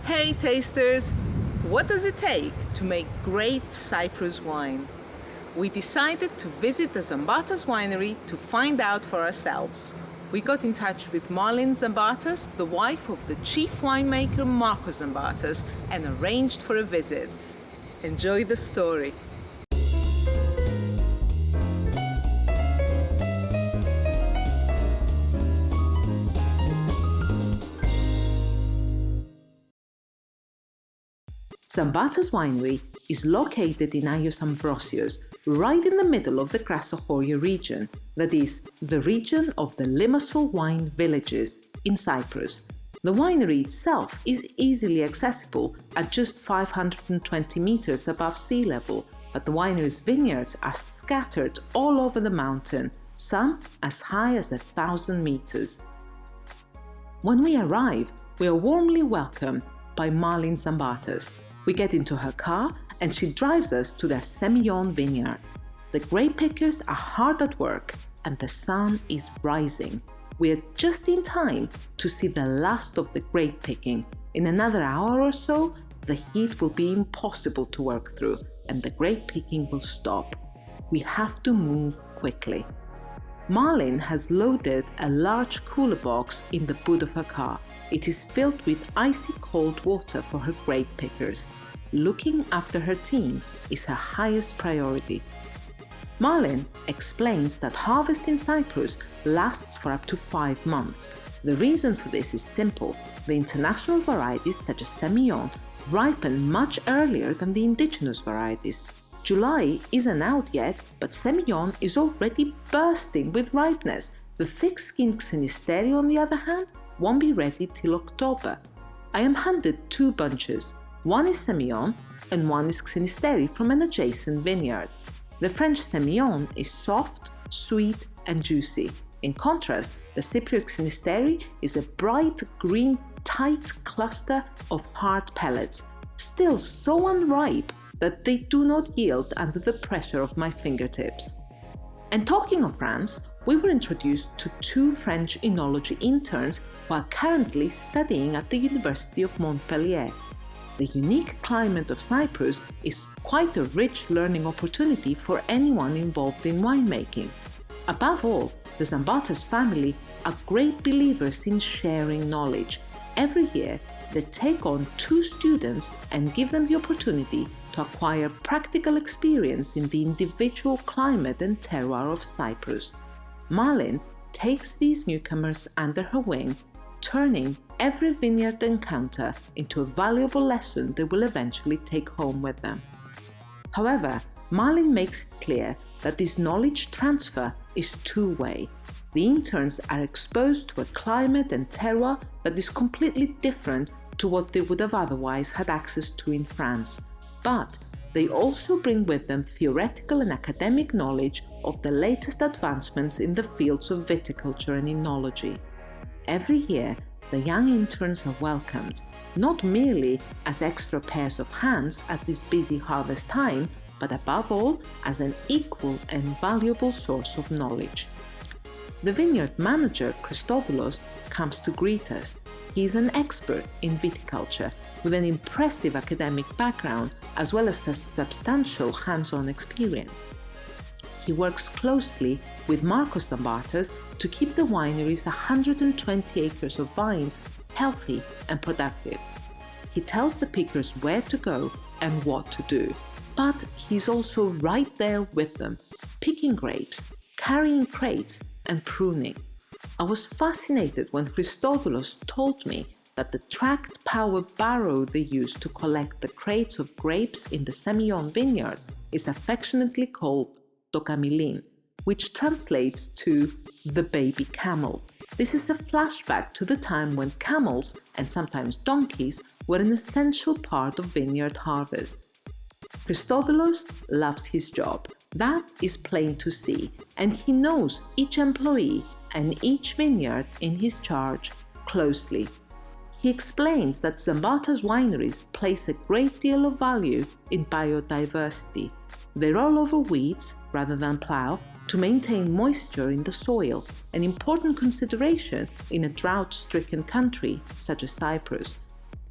Hey tasters! What does it take to make great Cyprus wine? We decided to visit the Zambartas Winery to find out for ourselves. We got in touch with Marleen Zambartas, the wife of the chief winemaker Marcos Zambartas, and arranged for a visit. Enjoy the story. Zambartas Winery is located in Agios Amvrosios, right in the middle of the Chrysochoria region, that is, the region of the Limassol wine villages in Cyprus. The winery itself is easily accessible at just 520 meters above sea level, but the winery's vineyards are scattered all over the mountain, some as high as 1,000 meters. When we arrive, we are warmly welcomed by Marleen Zambartas. We get into her car and she drives us to their semillon vineyard. The grape pickers are hard at work and the sun is rising. We are just in time to see the last of the grape picking. In another hour or so, the heat will be impossible to work through and the grape picking will stop. We have to move quickly. Marleen has loaded a large cooler box in the boot of her car. It is filled with icy cold water for her grape pickers. Looking after her team is her highest priority. Marleen explains that harvest in Cyprus lasts for up to 5 months. The reason for this is simple. The international varieties such as semillon ripen much earlier than the indigenous varieties. July isn't out yet, but semillon is already bursting with ripeness. The thick-skinned Xenisteri, on the other hand, won't be ready till October. I am handed 2 bunches. One is semillon and one is Xenisteri from an adjacent vineyard. The French semillon is soft, sweet and juicy. In contrast, the Cypriot Xenisteri is a bright green, tight cluster of hard pellets, still so unripe that they do not yield under the pressure of my fingertips. And talking of France, we were introduced to 2 French enology interns who are currently studying at the University of Montpellier. The unique climate of Cyprus is quite a rich learning opportunity for anyone involved in winemaking. Above all, the Zambartas family are great believers in sharing knowledge. Every year, they take on 2 students and give them the opportunity to acquire practical experience in the individual climate and terroir of Cyprus. Marleen takes these newcomers under her wing, turning every vineyard encounter into a valuable lesson they will eventually take home with them. However, Marleen makes it clear that this knowledge transfer is two-way. The interns are exposed to a climate and terroir that is completely different to what they would have otherwise had access to in France. But they also bring with them theoretical and academic knowledge of the latest advancements in the fields of viticulture and enology. Every year, the young interns are welcomed, not merely as extra pairs of hands at this busy harvest time, but above all as an equal and valuable source of knowledge. The vineyard manager, Christopoulos, comes to greet us. He is an expert in viticulture with an impressive academic background as well as a substantial hands-on experience. He works closely with Marcos Zambartas to keep the winery's 120 acres of vines healthy and productive. He tells the pickers where to go and what to do, but he's also right there with them, picking grapes, carrying crates and pruning. I was fascinated when Christopoulos told me that the tracked power barrow they use to collect the crates of grapes in the semillon vineyard is affectionately called Tokamilin, which translates to the baby camel. This is a flashback to the time when camels, and sometimes donkeys, were an essential part of vineyard harvest. Christopoulos loves his job. That is plain to see, and he knows each employee and each vineyard in his charge closely. He explains that Zambartas wineries place a great deal of value in biodiversity. They roll over weeds rather than plow to maintain moisture in the soil, an important consideration in a drought-stricken country such as Cyprus.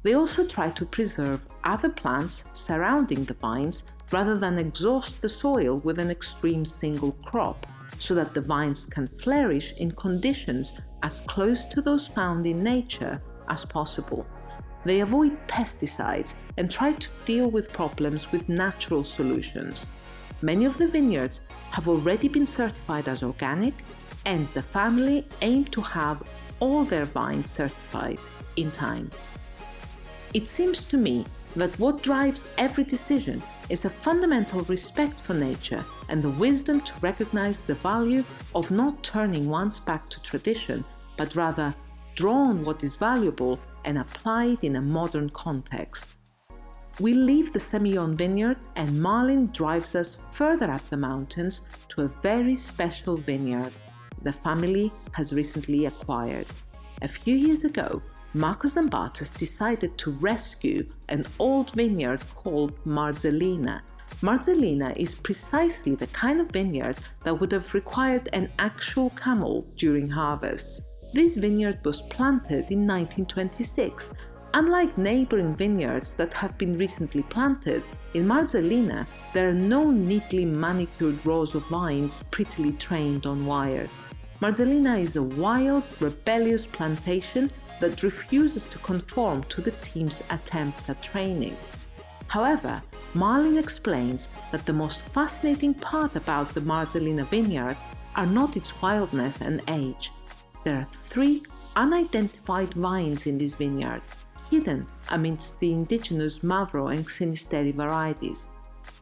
They also try to preserve other plants surrounding the vines rather than exhaust the soil with an extreme single crop, so that the vines can flourish in conditions as close to those found in nature as possible. They avoid pesticides and try to deal with problems with natural solutions. Many of the vineyards have already been certified as organic, and the family aim to have all their vines certified in time. It seems to me that what drives every decision is a fundamental respect for nature and the wisdom to recognize the value of not turning one's back to tradition, but rather draw on what is valuable and apply it in a modern context. We leave the semillon vineyard and Marleen drives us further up the mountains to a very special vineyard the family has recently acquired. A few years ago, Markus Zambartas decided to rescue an old vineyard called Madalena. Madalena is precisely the kind of vineyard that would have required an actual camel during harvest. This vineyard was planted in 1926. Unlike neighboring vineyards that have been recently planted, in Madalena there are no neatly manicured rows of vines prettily trained on wires. Madalena is a wild, rebellious plantation that refuses to conform to the team's attempts at training. However, Marleen explains that the most fascinating part about the Madalena vineyard are not its wildness and age. There are 3 unidentified vines in this vineyard, hidden amidst the indigenous Mavro and Xynisteri varieties.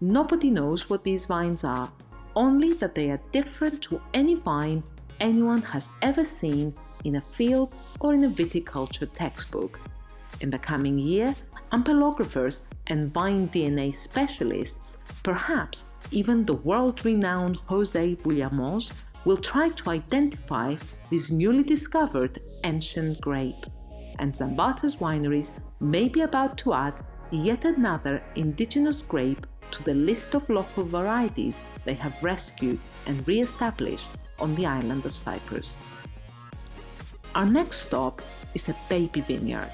Nobody knows what these vines are, only that they are different to any vine anyone has ever seen in a field or in a viticulture textbook. In the coming year, ampelographers and vine DNA specialists, perhaps even the world-renowned Jose Bullamos, will try to identify this newly discovered ancient grape. And Zambartas wineries may be about to add yet another indigenous grape to the list of local varieties they have rescued and re-established on the island of Cyprus. Our next stop is a baby vineyard,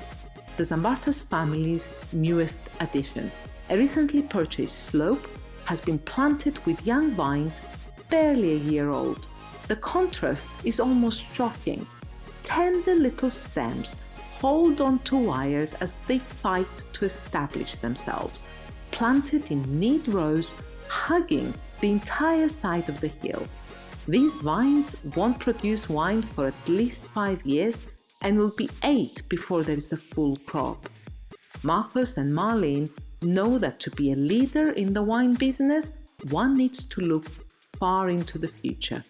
the Zambartas family's newest addition. A recently purchased slope has been planted with young vines barely a year old. The contrast is almost shocking. Tender little stems hold on to wires as they fight to establish themselves, planted in neat rows, hugging the entire side of the hill. These vines won't produce wine for at least 5 years and will be 8 before there is a full crop. Markus and Marleen know that to be a leader in the wine business, one needs to look far into the future.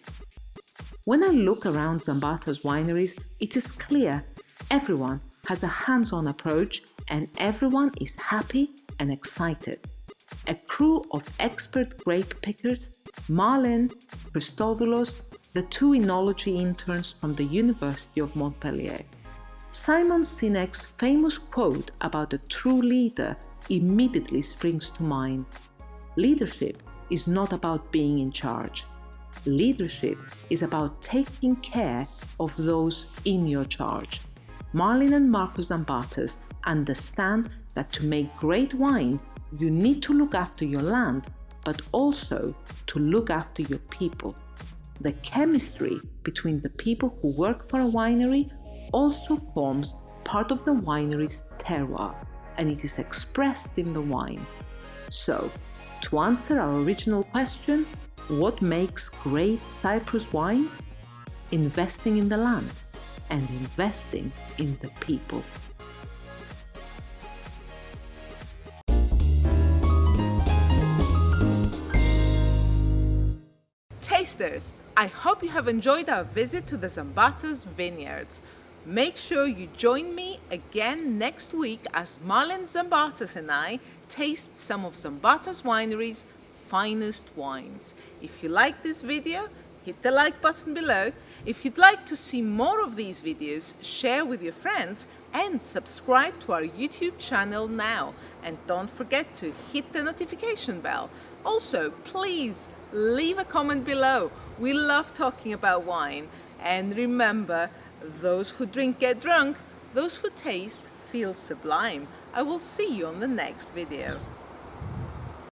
When I look around Zambartas wineries, it is clear everyone has a hands-on approach and everyone is happy and excited. A crew of expert grape pickers, Marleen, Christodoulos, the 2 enology interns from the University of Montpellier. Simon Sinek's famous quote about a true leader immediately springs to mind. Leadership is not about being in charge. Leadership is about taking care of those in your charge. Marleen and Markus Zambartas understand that to make great wine, you need to look after your land, but also to look after your people. The chemistry between the people who work for a winery also forms part of the winery's terroir, and it is expressed in the wine. So, to answer our original question, what makes great Cyprus wine? Investing in the land and investing in the people. Tasters, I hope you have enjoyed our visit to the Zambartas vineyards. Make sure you join me again next week as Marleen Zambartas and I taste some of Zambartas Winery's finest wines. If you like this video, hit the like button below. If you'd like to see more of these videos, share with your friends and subscribe to our YouTube channel now. And don't forget to hit the notification bell. Also, please leave a comment below. We love talking about wine. And remember, those who drink get drunk, those who taste feels sublime. I will see you on the next video.